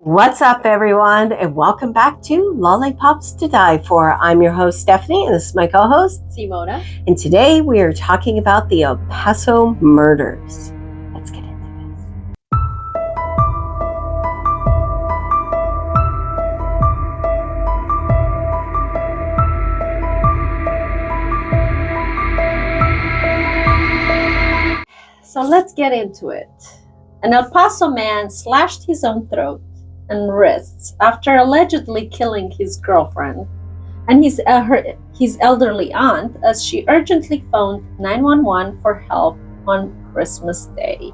What's up, everyone, and welcome back to Lollipops to Die For. I'm your host, Stephanie, and this is my co-host, Simona. And today we are talking about the El Paso murders. Let's get into this. So let's get into it. An El Paso man slashed his own throat and wrists after allegedly killing his girlfriend and his elderly aunt as she urgently phoned 911 for help on Christmas Day,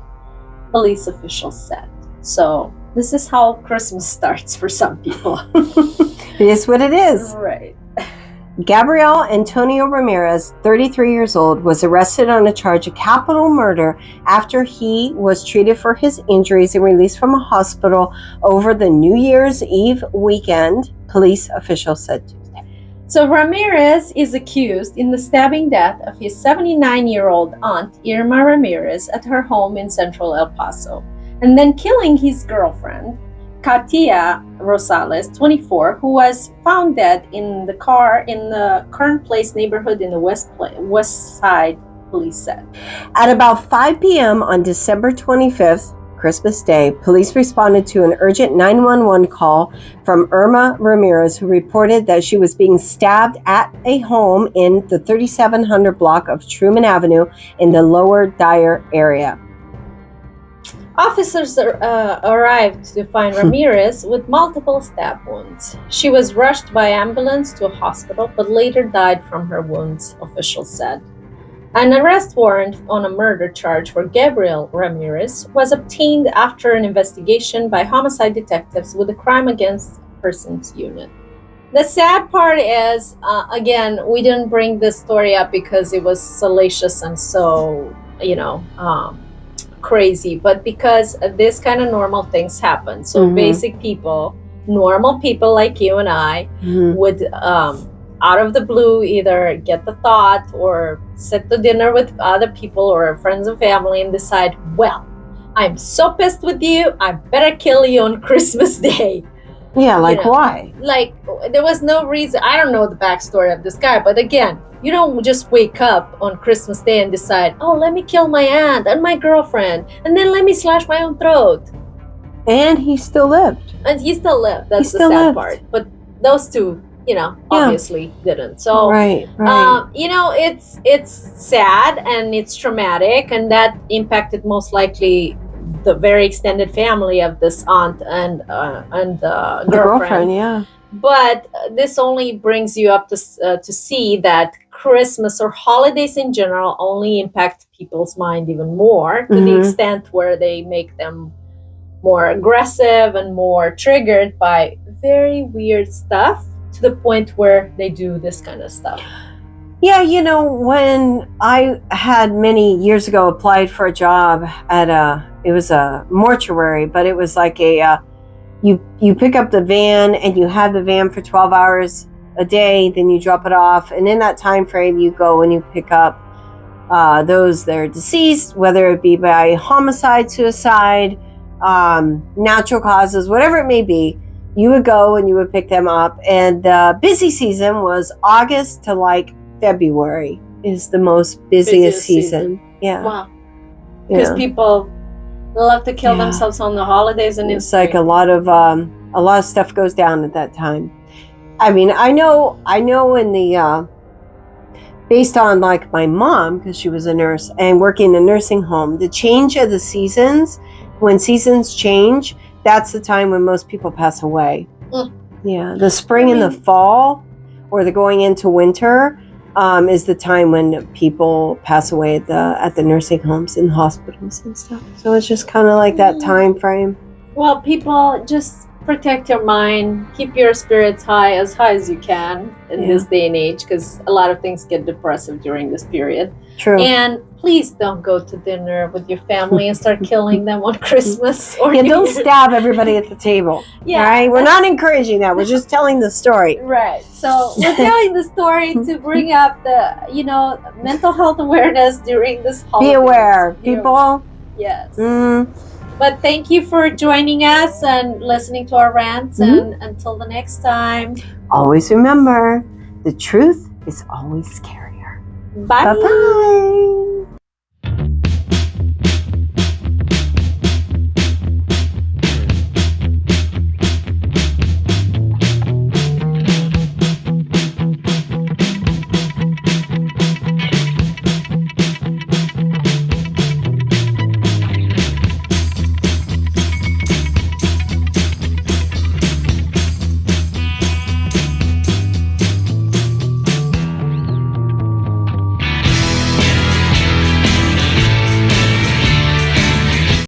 police officials said. So this is how Christmas starts for some people. It is what it is. Right. Gabriel Antonio Ramirez, 33 years old, was arrested on a charge of capital murder after he was treated for his injuries and released from a hospital over the New Year's Eve weekend, police officials said Tuesday. So Ramirez is accused in the stabbing death of his 79-year-old aunt, Irma Ramirez, at her home in central El Paso, and then killing his girlfriend, Katia Rosales, 24, who was found dead in the car in the Current Place neighborhood in the West Side, police said. At about 5 p.m. on December 25th, Christmas Day, police responded to an urgent 911 call from Irma Ramirez, who reported that she was being stabbed at a home in the 3700 block of Truman Avenue in the Lower Dyer area. Officers arrived to find Ramirez with multiple stab wounds. She was rushed by ambulance to a hospital, but later died from her wounds, officials said. An arrest warrant on a murder charge for Gabriel Ramirez was obtained after an investigation by homicide detectives with the Crime Against Persons Unit. The sad part is, again, we didn't bring this story up because it was salacious and so, crazy, but because this kind of normal things happen. So basic people, normal people like you and I, would out of the blue either get the thought or sit to dinner with other people or friends and family and decide, well, I'm so pissed with you, I better kill you on Christmas Day. Yeah, why? Like, there was no reason. I don't know the backstory of this guy, but again, you don't just wake up on Christmas Day and decide, oh, let me kill my aunt and my girlfriend, and then let me slash my own throat. And he still lived. And he still lived. That's the sad part. But those two, obviously didn't. So, right. It's sad and it's traumatic, and that impacted most likely the very extended family of this aunt and girlfriend. Yeah. But this only brings you up to see that Christmas or holidays in general only impact people's mind even more to the extent where they make them more aggressive and more triggered by very weird stuff to the point where they do this kind of stuff. Yeah, when I had many years ago applied for a job at it was a mortuary, but it was like you pick up the van and you have the van for 12 hours a day, then you drop it off, and in that time frame you go and you pick up those that are deceased, whether it be by homicide, suicide, natural causes, whatever it may be. You would go and you would pick them up, and the busy season was August to February is the most busiest season. Yeah. Wow. Because people love to kill themselves on the holidays, and it's like a lot of stuff goes down at that time. I mean, I know in the based on my mom, because she was a nurse and working in a nursing home, the change of the seasons, when seasons change, that's the time when most people pass away. Yeah, the spring and the fall, or the going into winter, is the time when people pass away at the nursing homes and hospitals and stuff. So it's just kind of like that time frame. Well, people, just protect your mind, keep your spirits high as you can in this day and age, because a lot of things get depressive during this period. True. And please don't go to dinner with your family and start killing them on Christmas. Or don't stab everybody at the table. Yeah. Right? We're not encouraging that. We're just telling the story. Right. So we're telling the story to bring up the, mental health awareness during this holiday. Be aware. People. Yes. But thank you for joining us and listening to our rants. Mhm. And until the next time, Always remember, the truth is always scarier. bye. Bye-bye.